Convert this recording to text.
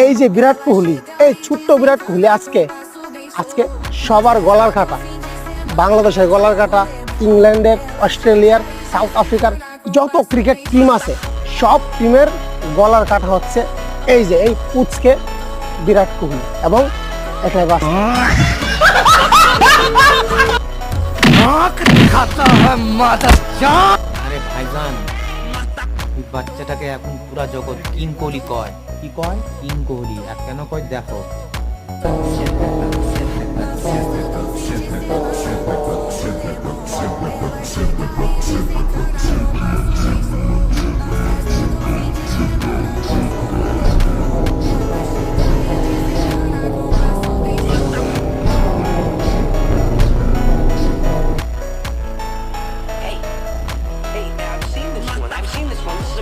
এই যে বিরাট কোহলি, এই ছোট্ট বিরাট কোহলি আজকে আজকে সবার গলার কাটা, বাংলাদেশের গলার কাটা, ইংল্যান্ডের, অস্ট্রেলিয়ার, সাউথ আফ্রিকার যত ক্রিকেট টিম আছে সব টিমের গলার কাটা হচ্ছে এই যে এই পুচকে বিরাট কোহলি এবং এটাই বাস। আরে ভাইজান, এই বাচ্চাটাকে এখন পুরা জগৎ কিং কোহলি কয়। কি কয়? কিং কোহলি। আর কেন কয় দেখো।